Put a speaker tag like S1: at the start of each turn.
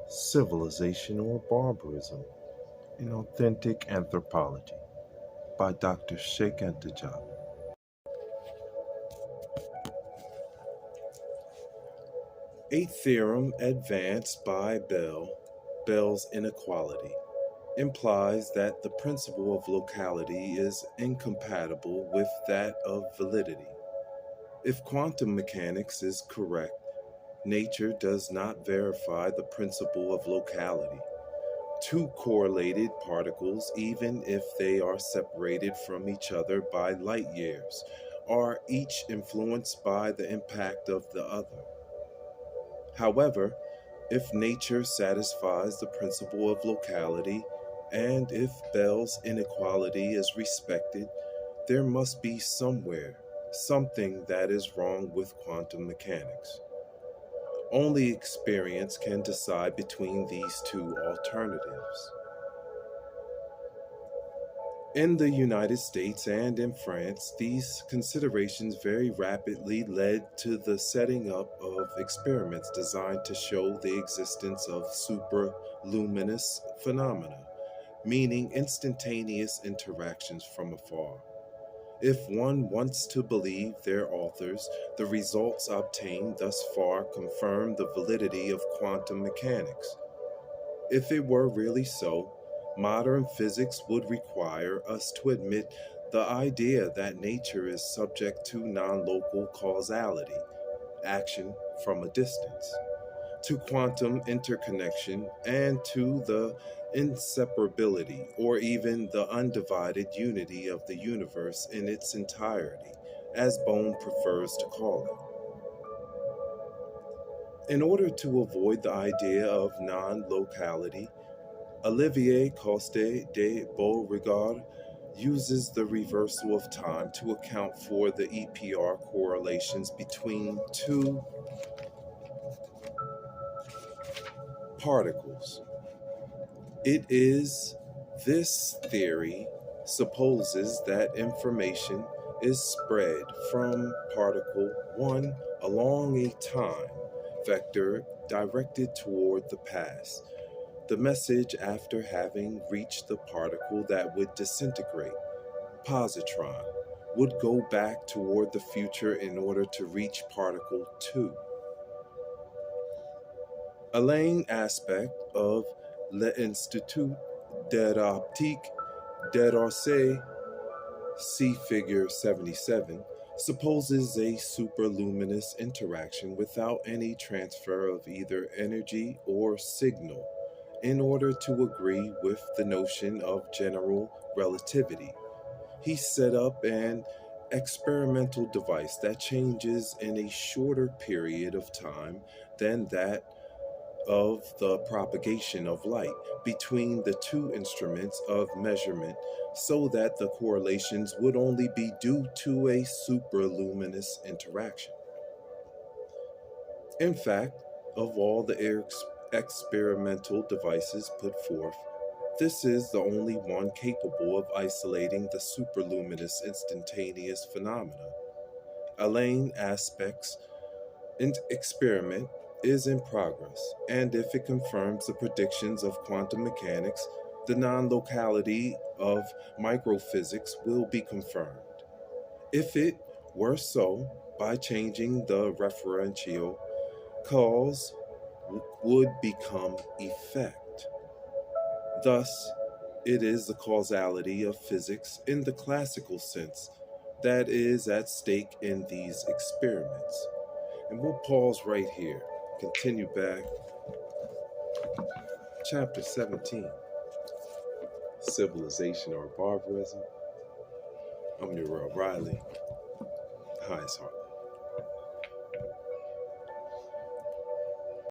S1: Civilization or Barbarism in Authentic Anthropology by Dr. Cheikh Anta. A theorem advanced by Bell's inequality, implies that the principle of locality is incompatible with that of validity. If quantum mechanics is correct, nature does not verify the principle of locality. Two correlated particles, even if they are separated from each other by light years, are each influenced by the impact of the other. However, if nature satisfies the principle of locality, and if Bell's inequality is respected, there must be somewhere something that is wrong with quantum mechanics. Only experience can decide between these two alternatives. In the United States and in France, these considerations very rapidly led to the setting up of experiments designed to show the existence of superluminous phenomena, meaning instantaneous interactions from afar. If one wants to believe their authors, the results obtained thus far confirm the validity of quantum mechanics. If it were really so, modern physics would require us to admit the idea that nature is subject to non-local causality, action from a distance, to quantum interconnection, and to the inseparability or even the undivided unity of the universe in its entirety, as Bohm prefers to call it. In order to avoid the idea of non-locality, Olivier Coste de Beauregard uses the reversal of time to account for the EPR correlations between two particles. It is this theory supposes that information is spread from particle 1 along a time vector directed toward the past. The message after having reached the particle that would disintegrate, positron, would go back toward the future in order to reach particle 2. Alain aspect of l'Institut d'Optique d'Orsay, see figure 77, supposes a superluminous interaction without any transfer of either energy or signal in order to agree with the notion of general relativity. He set up an experimental device that changes in a shorter period of time than that of the propagation of light between the two instruments of measurement, so that the correlations would only be due to a superluminous interaction. In fact, of all the experimental devices put forth, this is the only one capable of isolating the superluminous instantaneous phenomena. Alain aspects experiment is in progress, and if it confirms the predictions of quantum mechanics, the non-locality of microphysics will be confirmed. If it were so, by changing the referential, cause would become effect. Thus, it is the causality of physics in the classical sense that is at stake in these experiments. And we'll pause right here. Continue back. Chapter 17, Civilization or Barbarism. I'm Uriel Riley. Highest heart.